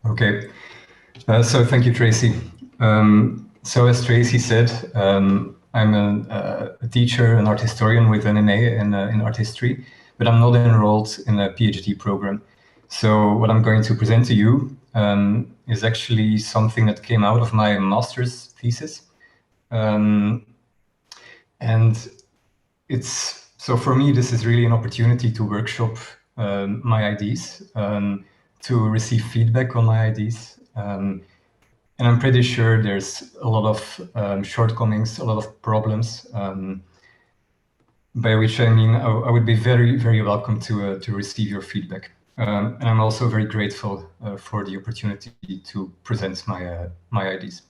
Okay, so thank you, Tracy. So as Tracy said, I'm a teacher, an art historian with an MA in art history, but I'm not enrolled in a PhD program. So what I'm going to present to you is actually something that came out of my master's thesis. And so for me, this is really an opportunity to workshop my ideas, to receive feedback on my ideas. And I'm pretty sure there's a lot of shortcomings, a lot of problems, by which I mean I would be very, very welcome to receive your feedback. And I'm also very grateful for the opportunity to present my ideas.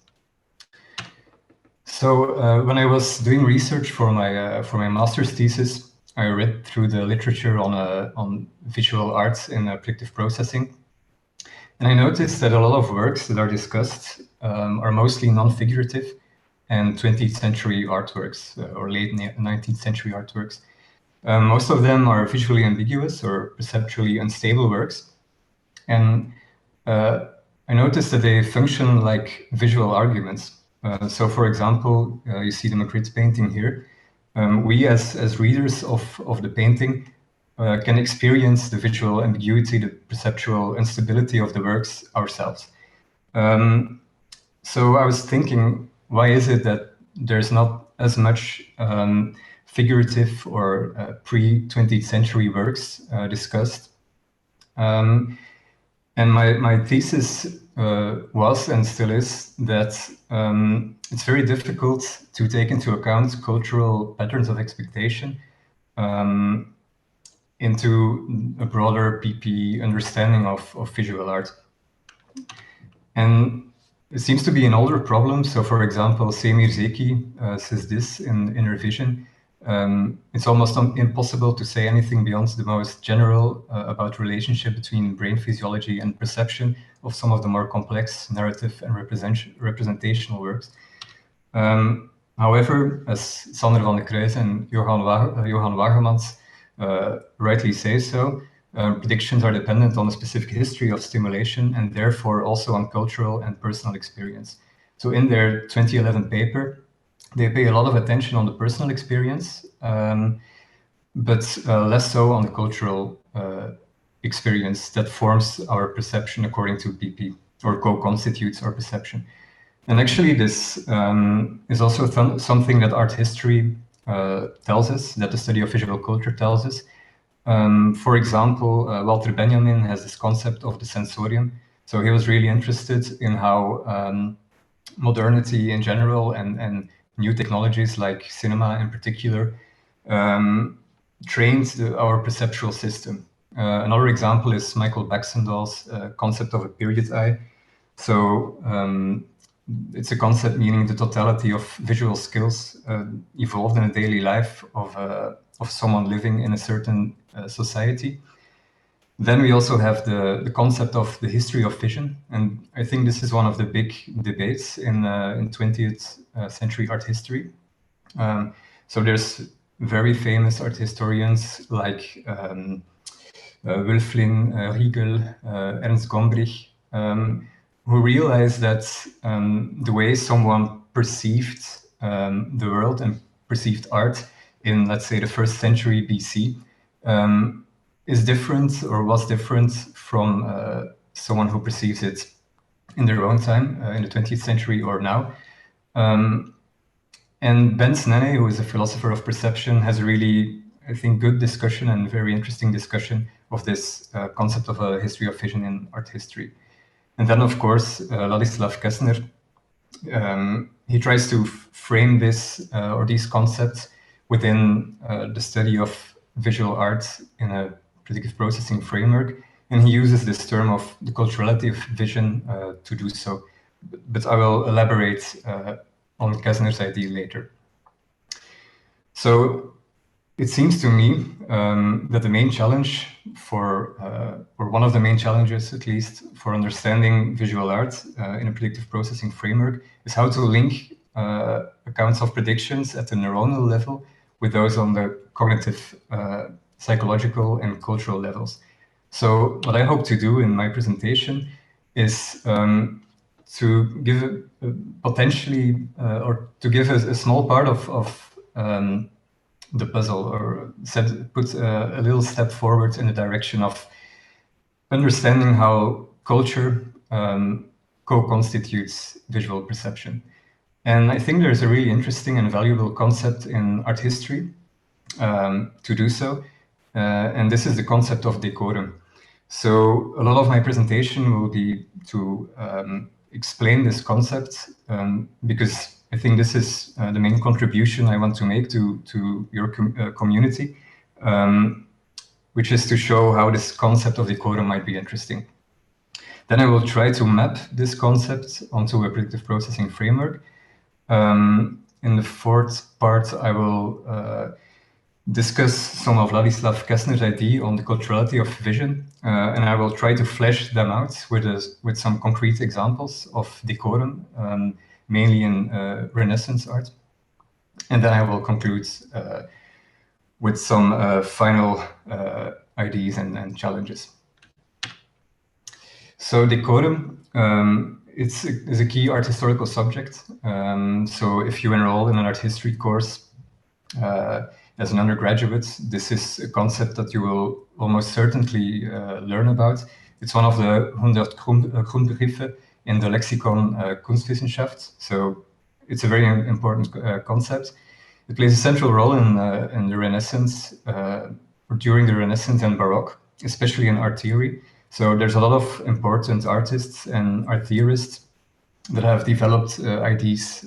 So when I was doing research for my master's thesis, I read through the literature on visual arts in predictive processing. And I noticed that a lot of works that are discussed are mostly non-figurative and 20th century artworks or late 19th century artworks. Most of them are visually ambiguous or perceptually unstable works. And I noticed that they function like visual arguments. So for example, you see the Magritte painting here. We as readers of the painting can experience the visual ambiguity, the perceptual instability of the works ourselves. So I was thinking, why is it that there's not as much figurative or pre-20th century works discussed? And my thesis was and still is that it's very difficult to take into account cultural patterns of expectation into a broader PP understanding of visual art. And it seems to be an older problem. So for example, Semir Zeki says this in Revision. It's almost impossible to say anything beyond the most general about relationship between brain physiology and perception of some of the more complex narrative and representational works. However, as Sander van de Kruijs and Johan Wagemans rightly say so, predictions are dependent on a specific history of stimulation and therefore also on cultural and personal experience. So in their 2011 paper, they pay a lot of attention on the personal experience, but less so on the cultural experience that forms our perception according to PP, or co-constitutes our perception. And actually this is also something that art history tells us, that the study of visual culture tells us. For example, Walter Benjamin has this concept of the sensorium. So he was really interested in how modernity in general and new technologies like cinema in particular trained our perceptual system. Another example is Michael Baxendall's concept of a period eye. So it's a concept meaning the totality of visual skills evolved in a daily life of someone living in a certain society. Then we also have the concept of the history of vision, and I think this is one of the big debates in 20th century art history. So there's very famous art historians like Wülflin, Riegel, Ernst Gombrich, who realized that the way someone perceived the world and perceived art in, let's say, the 1st century BC is different or was different from someone who perceives it in their own time, in the 20th century or now. And Ben Snene, who is a philosopher of perception, has a really, I think, good discussion and very interesting discussion of this concept of a history of vision in art history. And then, of course, Ladislav Kessner, he tries to frame this or these concepts within the study of visual art in a predictive processing framework. And he uses this term of the culturality of vision to do so. But I will elaborate on Kessner's idea later. So it seems to me that the main challenge or one of the main challenges, at least, for understanding visual art in a predictive processing framework is how to link accounts of predictions at the neuronal level with those on the cognitive, psychological, and cultural levels. So what I hope to do in my presentation is to give potentially or to give a small part of the puzzle, or put a little step forward in the direction of understanding how culture co-constitutes visual perception. And I think there's a really interesting and valuable concept in art history to do so, and this is the concept of decorum. So a lot of my presentation will be to explain this concept, because I think this is the main contribution I want to make to your community, which is to show how this concept of decorum might be interesting. Then I will try to map this concept onto a predictive processing framework. In the fourth part, I will discuss some of Ladislav Kessner's idea on the culturality of vision, and I will try to flesh them out with some concrete examples of decorum, mainly in Renaissance art. And then I will conclude with some final ideas and challenges. So decorum is a key art historical subject. So if you enroll in an art history course as an undergraduate, this is a concept that you will almost certainly learn about. It's one of the 100 Grundbegriffe in the Lexikon Kunstwissenschaft. So it's a very important concept. It plays a central role in the Renaissance, or during the Renaissance and Baroque, especially in art theory. So there's a lot of important artists and art theorists that have developed ideas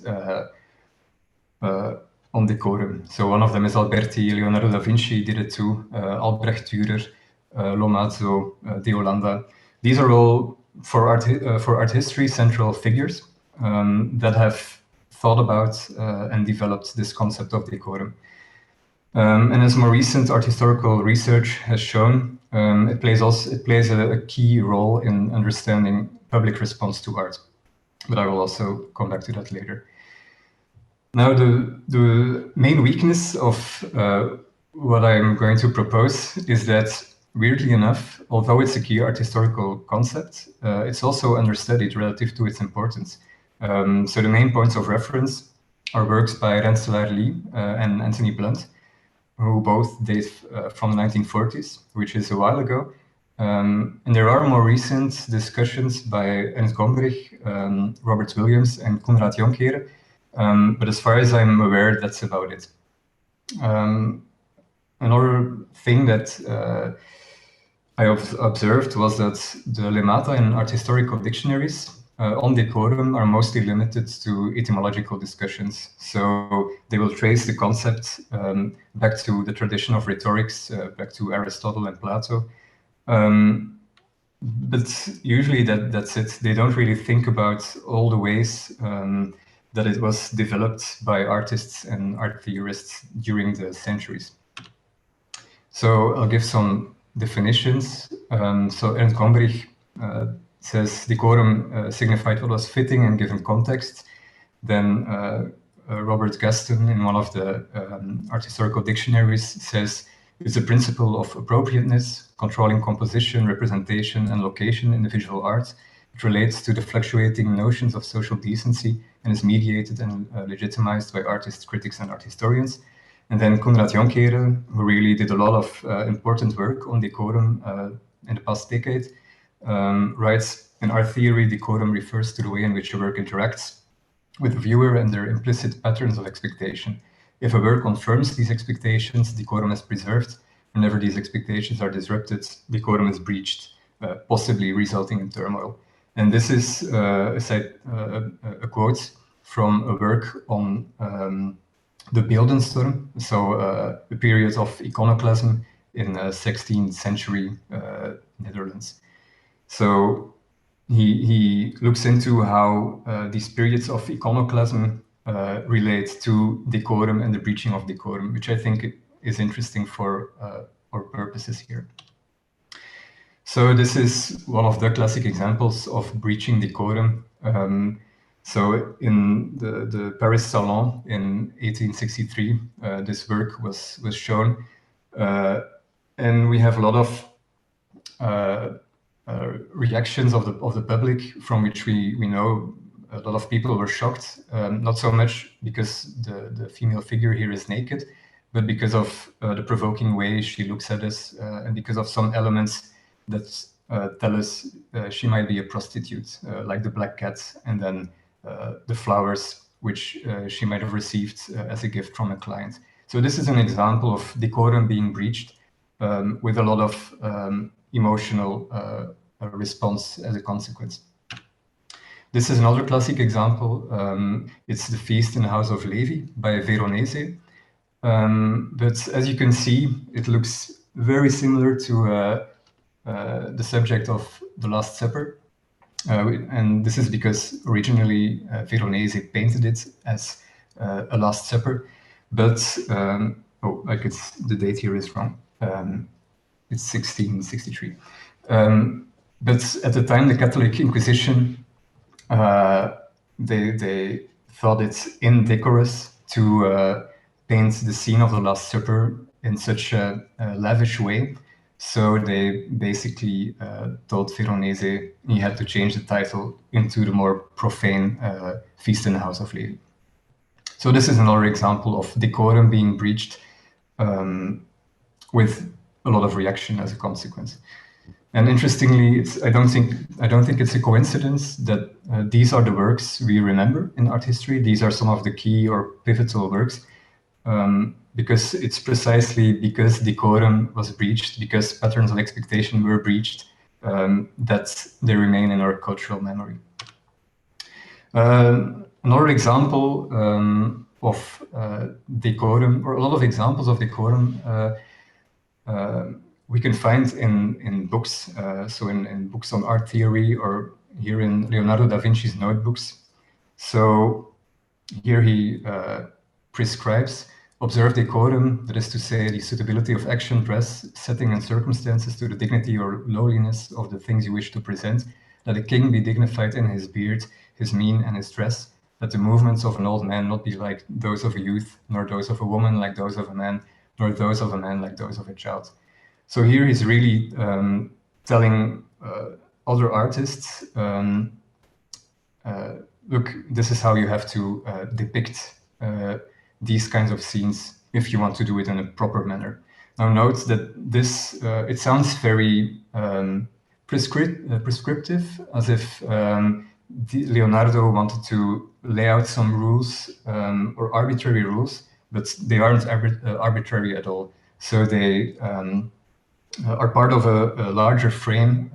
on decorum. So one of them is Alberti, Leonardo da Vinci did it too, Albrecht Dürer, Lomazzo, De Hollanda. These are all for art history central figures that have thought about and developed this concept of decorum. And as more recent art historical research has shown, it plays a key role in understanding public response to art. But I will also come back to that later. Now, the main weakness of what I'm going to propose is that, weirdly enough, although it's a key art historical concept, it's also understudied relative to its importance. So the main points of reference are works by Rensselaer Lee and Anthony Blunt, who both date from the 1940s, which is a while ago. And there are more recent discussions by Ernst Gombrich, Robert Williams, and Konrad Jonkere. But as far as I'm aware, that's about it. Another thing that I observed was that the lemata in art historical dictionaries on decorum are mostly limited to etymological discussions. So they will trace the concept back to the tradition of rhetorics, back to Aristotle and Plato. But usually that's it. They don't really think about all the ways that it was developed by artists and art theorists during the centuries. So I'll give some definitions. So Ernst Gombrich says decorum signified what was fitting and given context. Then Robert Gaston, in one of the art historical dictionaries, says it's a principle of appropriateness, controlling composition, representation, and location in the visual art. It relates to the fluctuating notions of social decency and is mediated and legitimized by artists, critics, and art historians. And then Konrad Jonkere, who really did a lot of important work on decorum in the past decade, writes, in art theory, decorum refers to the way in which a work interacts with the viewer and their implicit patterns of expectation. If a work confirms these expectations, decorum is preserved. Whenever these expectations are disrupted, decorum is breached, possibly resulting in turmoil. And this is a quote from a work on the Beeldensturm, so a period of iconoclasm in 16th century Netherlands. So he looks into how these periods of iconoclasm relate to decorum and the breaching of decorum, which I think is interesting for our purposes here. So this is one of the classic examples of breaching decorum. So in the Paris Salon in 1863, this work was shown, and we have a lot of reactions of the public, from which we know a lot of people were shocked, not so much because the female figure here is naked, but because of the provoking way she looks at us, and because of some elements that tell us she might be a prostitute, like the black cat, and then the flowers which she might have received as a gift from a client. So this is an example of decorum being breached, with a lot of emotional response as a consequence. This is another classic example. It's the feast in the house of Levi by Veronese. But as you can see, it looks very similar to the subject of the Last Supper. And this is because originally Veronese painted it as a Last Supper, but the date here is wrong. It's 1663. But at the time, the Catholic Inquisition, they thought it indecorous to paint the scene of the Last Supper in such a lavish way. So they basically told Veronese he had to change the title into the more profane Feast in the House of Levi. So this is another example of decorum being breached, with a lot of reaction as a consequence. And interestingly, I don't think it's a coincidence that these are the works we remember in art history. These are some of the key or pivotal works, because it's precisely because decorum was breached, because patterns of expectation were breached, that they remain in our cultural memory. Another example of decorum, or a lot of examples of decorum, we can find in books, so in books on art theory, or here in Leonardo da Vinci's notebooks. So here he prescribes: observe decorum, that is to say, the suitability of action, dress, setting, and circumstances to the dignity or lowliness of the things you wish to present. That a king be dignified in his beard, his mien, and his dress. That the movements of an old man not be like those of a youth, nor those of a woman like those of a man, nor those of a man like those of a child. So here he's really telling other artists, look, this is how you have to depict these kinds of scenes if you want to do it in a proper manner. Now note that this, it sounds very prescriptive, as if Leonardo wanted to lay out some rules, or arbitrary rules, but they aren't arbitrary at all. So they are part of a larger frame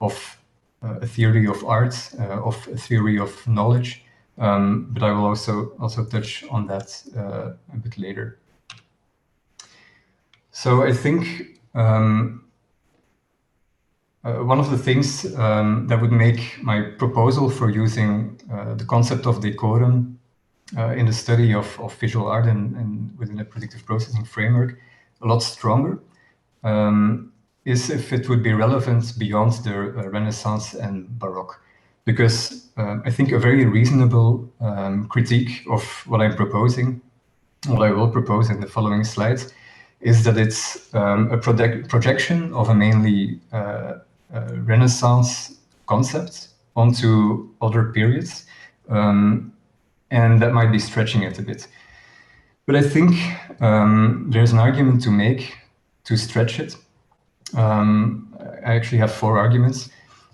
of a theory of art, of a theory of knowledge, but I will also touch on that a bit later. So I think one of the things that would make my proposal for using the concept of decorum in the study of visual art and within a predictive processing framework a lot stronger is if it would be relevant beyond the Renaissance and Baroque. Because I think a very reasonable critique of what I'm proposing, what I will propose in the following slides, is that it's a projection of a mainly Renaissance concept onto other periods, and that might be stretching it a bit. But I think there's an argument to make to stretch it. I actually have 4 arguments.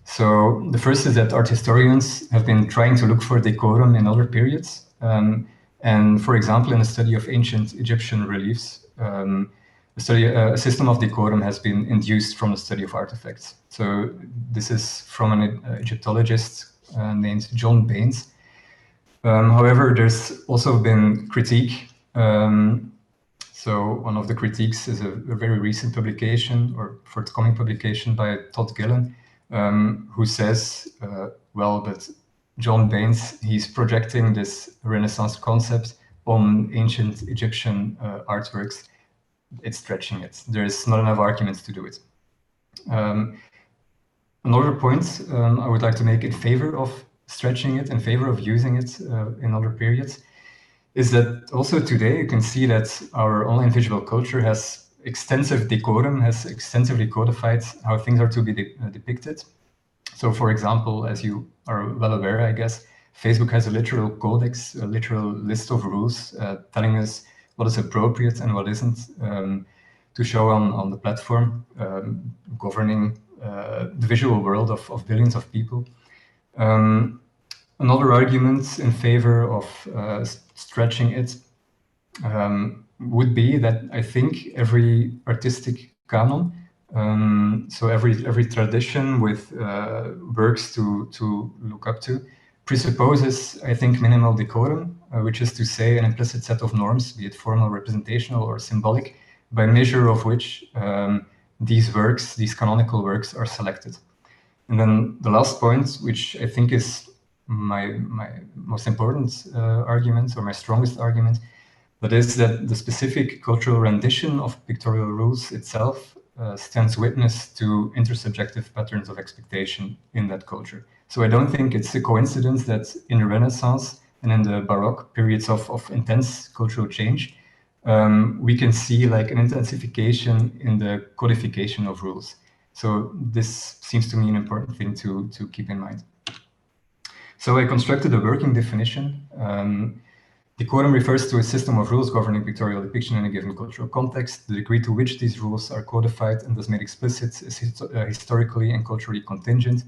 So the first is that art historians have been trying to look for decorum in other periods. And for example, in the study of ancient Egyptian reliefs, a system of decorum has been induced from the study of artifacts. So this is from an Egyptologist named John Baines. However, there's also been critique. So one of the critiques is a very recent publication, or forthcoming publication, by Todd Gillen, who says, well, but John Baines, he's projecting this Renaissance concept on ancient Egyptian artworks. It's stretching it. There's not enough arguments to do it. Another point I would like to make in favor of stretching it, in favor of using it in other periods, is that also today you can see that our online visual culture has extensive decorum has extensively codified how things are to be depicted. So, for example, as you are well aware, I guess, Facebook has a literal codex, a literal list of rules telling us what is appropriate and what isn't to show on the platform, governing the visual world of billions of people. Another argument in favor of stretching it would be that I think every artistic canon, so every tradition with works to look up to, presupposes, I think, minimal decorum, which is to say an implicit set of norms, be it formal, representational, or symbolic, by measure of which these works, these canonical works, are selected. And then the last point, which I think is my most important argument, or my strongest argument, that is that the specific cultural rendition of pictorial rules itself stands witness to intersubjective patterns of expectation in that culture. So I don't think it's a coincidence that in the Renaissance and in the Baroque periods of intense cultural change, we can see like an intensification in the codification of rules. So this seems to me an important thing to keep in mind. So I constructed a working definition. Decorum refers to a system of rules governing pictorial depiction in a given cultural context. The degree to which these rules are codified and thus made explicit is historically and culturally contingent.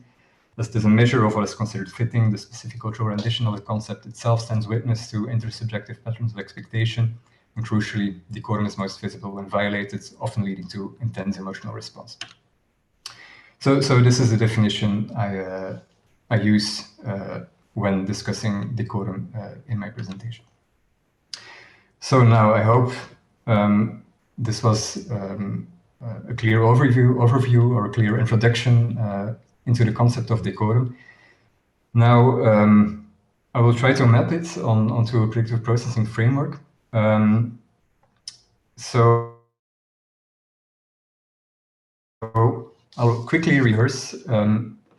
Thus, there's a measure of what is considered fitting. The specific cultural rendition of the concept itself stands witness to intersubjective patterns of expectation. And crucially, decorum is most visible when violated, often leading to intense emotional response. So this is the definition I use when discussing decorum in my presentation. So now I hope this was a clear overview or a clear introduction into the concept of decorum. Now I will try to map it onto a predictive processing framework. So I'll quickly rehearse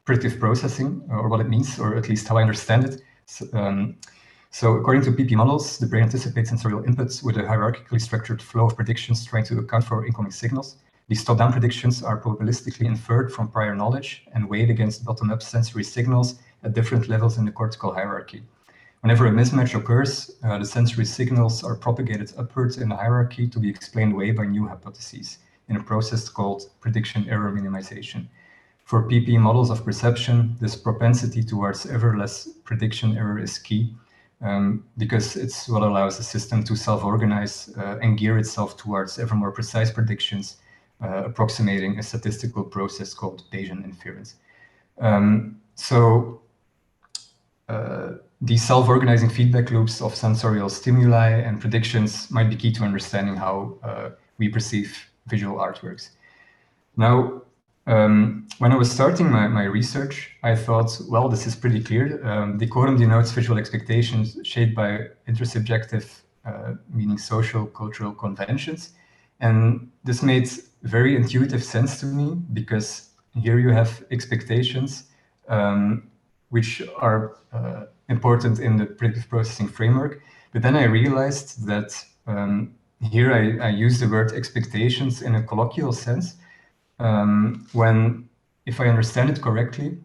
predictive processing, or what it means, or at least how I understand it. So according to PP models, the brain anticipates sensorial inputs with a hierarchically structured flow of predictions trying to account for incoming signals. These top-down predictions are probabilistically inferred from prior knowledge and weighed against bottom-up sensory signals at different levels in the cortical hierarchy. Whenever a mismatch occurs, the sensory signals are propagated upwards in the hierarchy to be explained away by new hypotheses in a process called prediction error minimization. For PP models of perception, this propensity towards ever less prediction error is key, because it's what allows the system to self-organize and gear itself towards ever more precise predictions, approximating a statistical process called Bayesian inference. These self-organizing feedback loops of sensorial stimuli and predictions might be key to understanding how we perceive visual artworks. Now, when I was starting my research, I thought, well, this is pretty clear. Decorum denotes visual expectations shaped by intersubjective, meaning social, cultural conventions. And this made very intuitive sense to me, because here you have expectations which are important in the predictive processing framework. But then I realized that here I use the word expectations in a colloquial sense, when, if I understand it correctly,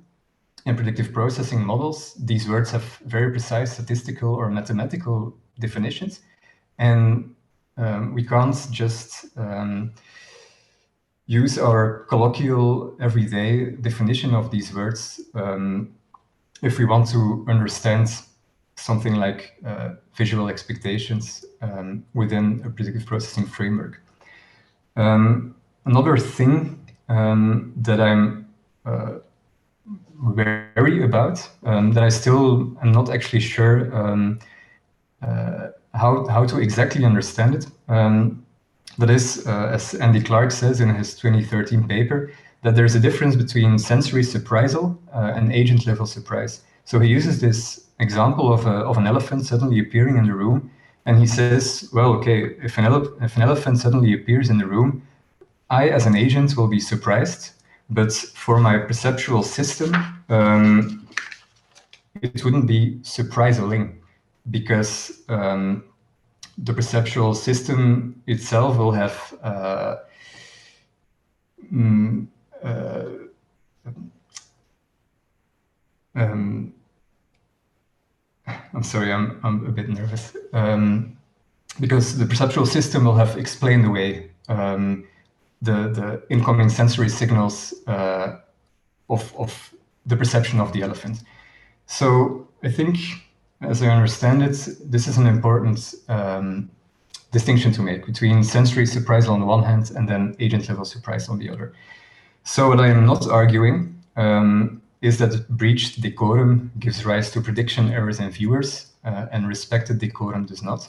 in predictive processing models, these words have very precise statistical or mathematical definitions, and we can't just use our colloquial everyday definition of these words if we want to understand something like visual expectations within a predictive processing framework. Another thing that I'm wary about, that I still am not actually sure how to exactly understand it, that is, as Andy Clark says in his 2013 paper, that there's a difference between sensory surprisal and agent level surprise. So he uses this example of an elephant suddenly appearing in the room, and he says, well, okay, if an elephant suddenly appears in the room, I, as an agent, will be surprised, but for my perceptual system, it wouldn't be surprising, because the perceptual system itself will have I'm sorry, I'm a bit nervous. Because the perceptual system will have explained away the incoming sensory signals of the perception of the elephant. So I think, as I understand it, this is an important distinction to make between sensory surprise on the one hand and then agent level surprise on the other. So what I am not arguing is that breached decorum gives rise to prediction errors in viewers and respected decorum does not.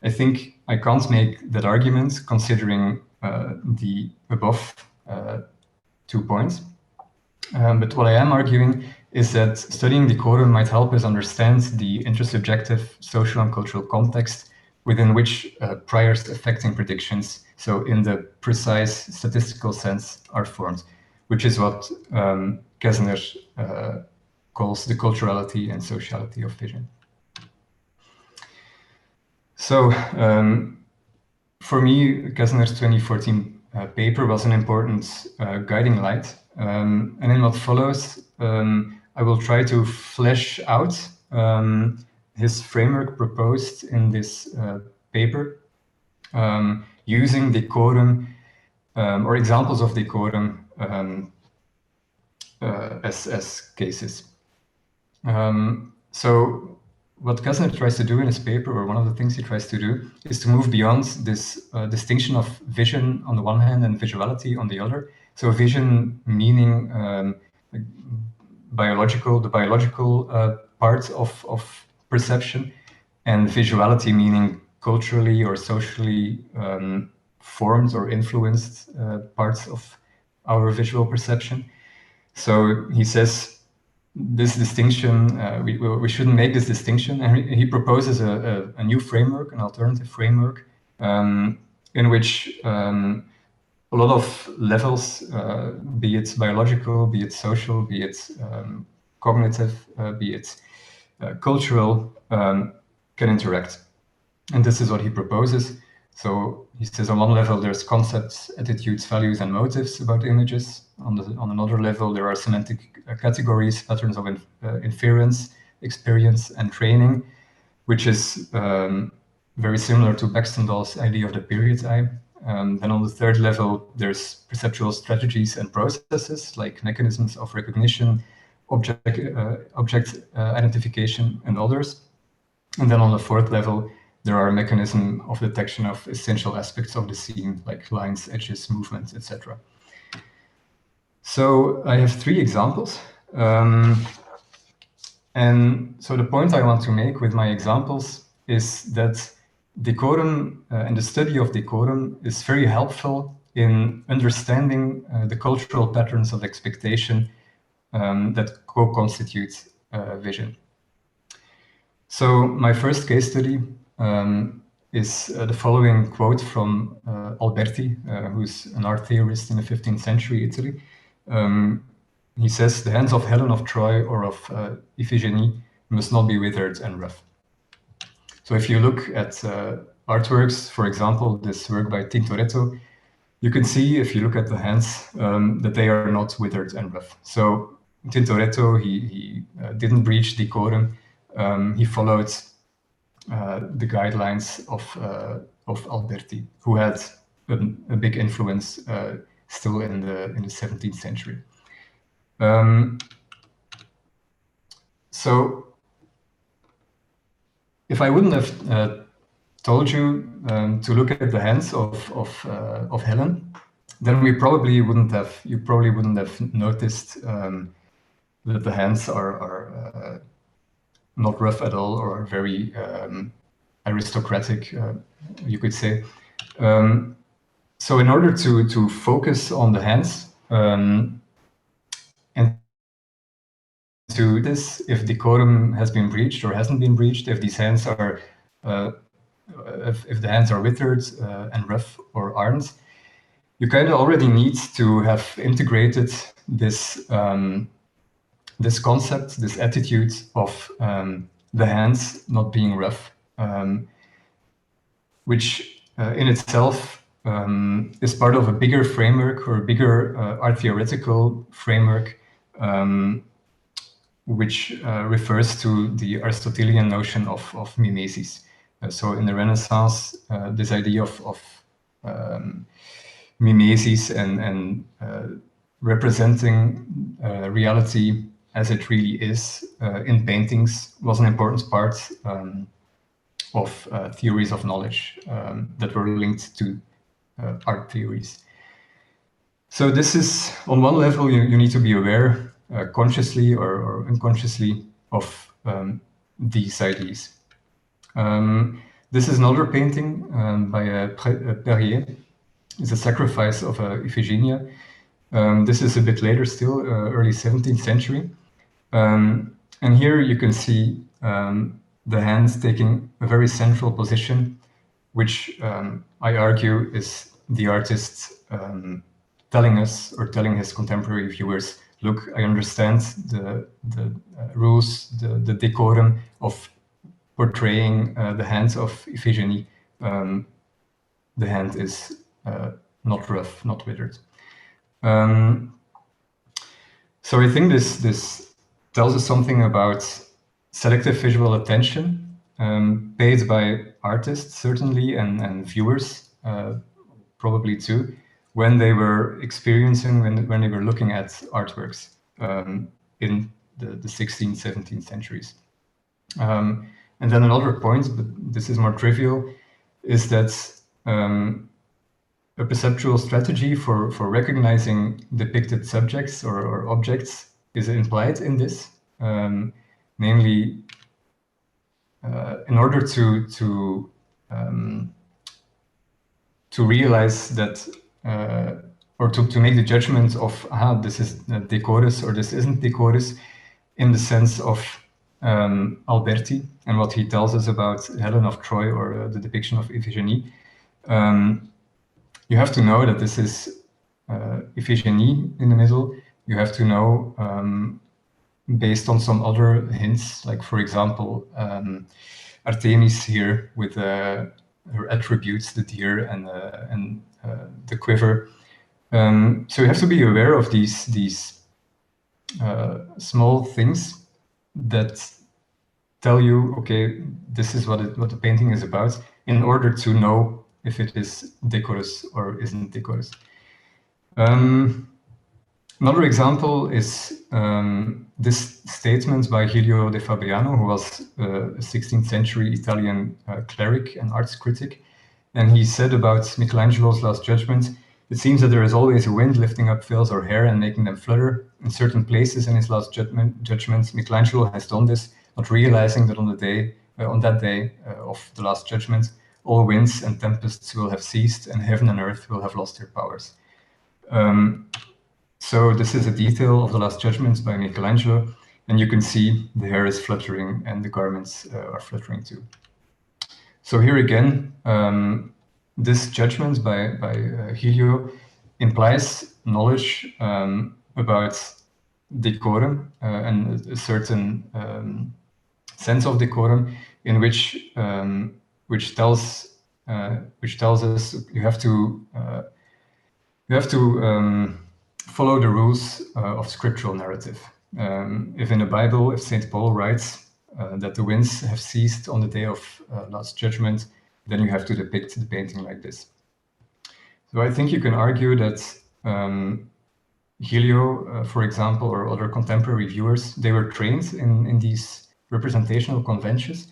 I think I can't make that argument considering the above 2 points. But what I am arguing is that studying decorum might help us understand the intersubjective social and cultural context within which priors affecting predictions, so in the precise statistical sense, are formed, which is what Gesner calls the culturality and sociality of vision. So for me, Gesner's 2014 paper was an important guiding light. And in what follows, I will try to flesh out his framework proposed in this paper using decorum or examples of decorum as cases. So what Gesner tries to do in his paper, or one of the things he tries to do, is to move beyond this distinction of vision on the one hand and visuality on the other. So vision meaning the biological part of perception, and visuality meaning culturally or socially formed or influenced parts of our visual perception. So he says this distinction, we shouldn't make this distinction, and he proposes a new framework, an alternative framework, in which a lot of levels, be it biological, be it social, be it cognitive, be it cultural, can interact. And this is what he proposes. So he says on one level there's concepts, attitudes, values, and motives about images. On another level there are semantic categories, patterns of inference, experience, and training, which is very similar to Baxtendall's idea of the period eye. Then on the third level there's perceptual strategies and processes like mechanisms of recognition, object identification, and others. And then on the fourth level there are mechanisms of detection of essential aspects of the scene, like lines, edges, movements, etc. So I have 3 examples. And so the point I want to make with my examples is that decorum and the study of decorum is very helpful in understanding the cultural patterns of expectation that co-constitute vision. So my first case study is the following quote from Alberti, who's an art theorist in the 15th century Italy. He says, "The hands of Helen of Troy or of Iphigenie must not be withered and rough." So if you look at artworks, for example, this work by Tintoretto, you can see, if you look at the hands, that they are not withered and rough. So Tintoretto, he didn't breach decorum. He followed the guidelines of Alberti, who had a big influence still in the 17th century. So if I wouldn't have told you to look at the hands of Helen, then you probably wouldn't have noticed that the hands are not rough at all, or very aristocratic, you could say. So in order to focus on the hands and to this, if decorum has been breached or hasn't been breached, if these hands are if the hands are withered and rough or aren't, you kind of already need to have integrated this this concept, this attitude of the hands not being rough, which in itself is part of a bigger framework or a bigger art theoretical framework, which refers to the Aristotelian notion of mimesis. So in the Renaissance, this idea of mimesis and representing reality as it really is in paintings was an important part of theories of knowledge that were linked to art theories. So this is, on one level, you need to be aware consciously or unconsciously of these ideas. This is another painting by Perrier. It's a sacrifice of Iphigenia. This is a bit later still, early 17th century. And here you can see the hands taking a very central position, which I argue is the artist telling us or telling his contemporary viewers, look, I understand the rules, the decorum of portraying the hands of Iphigenie. The hand is not rough, not withered. So I think this tells us something about selective visual attention paid by artists, certainly, and viewers, probably too, when they were experiencing, when they were looking at artworks in the 16th, 17th centuries. And then another point, but this is more trivial, is that a perceptual strategy for recognizing depicted subjects or objects is implied in this, namely, in order to realize that, or to make the judgment of this is decorous or this isn't decorous, in the sense of Alberti and what he tells us about Helen of Troy or the depiction of Iphigenie. You have to know that this is Iphigenie in the middle. You have to know based on some other hints, like for example, Artemis here with her attributes, the deer and the quiver. So you have to be aware of these small things that tell you, okay, this is what the painting is about, in order to know if it is decorous or isn't decorous. Another example is this statement by Giulio de Fabriano, who was a 16th century Italian cleric and arts critic. And he said about Michelangelo's Last Judgment, it seems that there is always a wind lifting up veils or hair and making them flutter. In certain places in his Last Judgment, Michelangelo has done this, not realizing that on that day of the Last Judgment, all winds and tempests will have ceased and heaven and earth will have lost their powers. So this is a detail of the Last Judgment by Michelangelo, and you can see the hair is fluttering and the garments are fluttering too. So here again, this judgment by Giulio implies knowledge about decorum and a certain sense of decorum, in which tells us you have to follow the rules of scriptural narrative. If in the Bible, if St. Paul writes that the winds have ceased on the day of Last Judgment, then you have to depict the painting like this. So I think you can argue that Giulio, for example, or other contemporary viewers, they were trained in these representational conventions,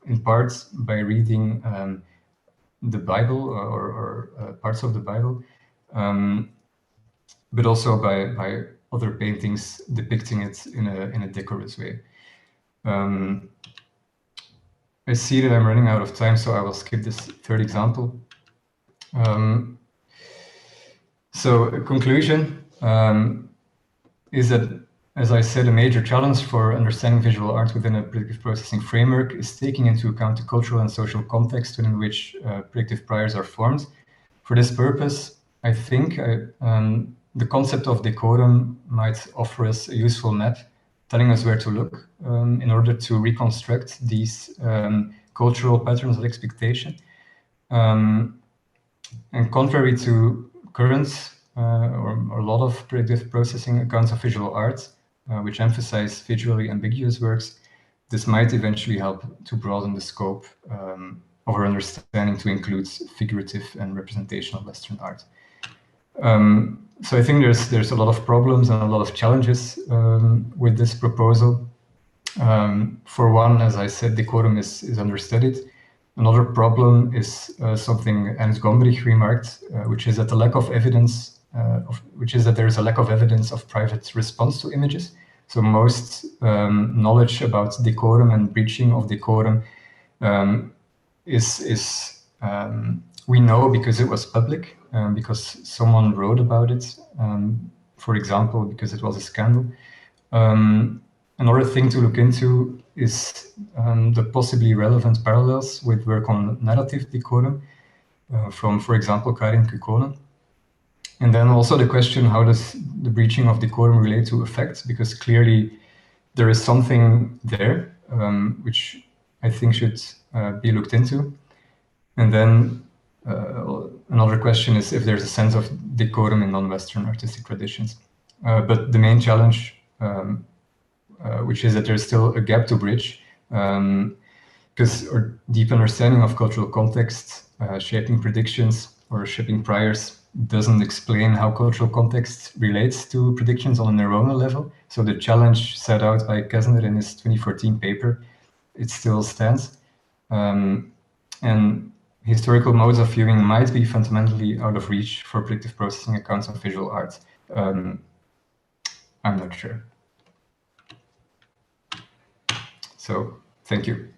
in part by reading the Bible or parts of the Bible, but also by other paintings depicting it in a decorous way. I see that I'm running out of time, so I will skip this third example. So a conclusion is that, as I said, a major challenge for understanding visual art within a predictive processing framework is taking into account the cultural and social context within which predictive priors are formed. For this purpose, I think the concept of decorum might offer us a useful map telling us where to look in order to reconstruct these cultural patterns of expectation. And contrary to current or a lot of predictive processing accounts of visual art, which emphasize visually ambiguous works, this might eventually help to broaden the scope of our understanding to include figurative and representational Western art. So I think there's a lot of problems and a lot of challenges with this proposal. For one, as I said, decorum is understudied. Another problem is something Ernst Gombrich remarked, which is that the lack of evidence, there is a lack of evidence of private response to images. So most knowledge about decorum and breaching of decorum we know because it was public, because someone wrote about it, for example, because it was a scandal. Another thing to look into is the possibly relevant parallels with work on narrative decorum from, for example, Karin Kukkonen. And then also the question, how does the breaching of decorum relate to effects? Because clearly there is something there, which I think should be looked into. And then another question is if there's a sense of decorum in non-Western artistic traditions. But the main challenge, which is that there's still a gap to bridge, because our deep understanding of cultural context, shaping predictions or shaping priors, doesn't explain how cultural context relates to predictions on a neuronal level. So the challenge set out by Kessner in his 2014 paper, it still stands. And historical modes of viewing might be fundamentally out of reach for predictive processing accounts of visual art. I'm not sure. So, thank you.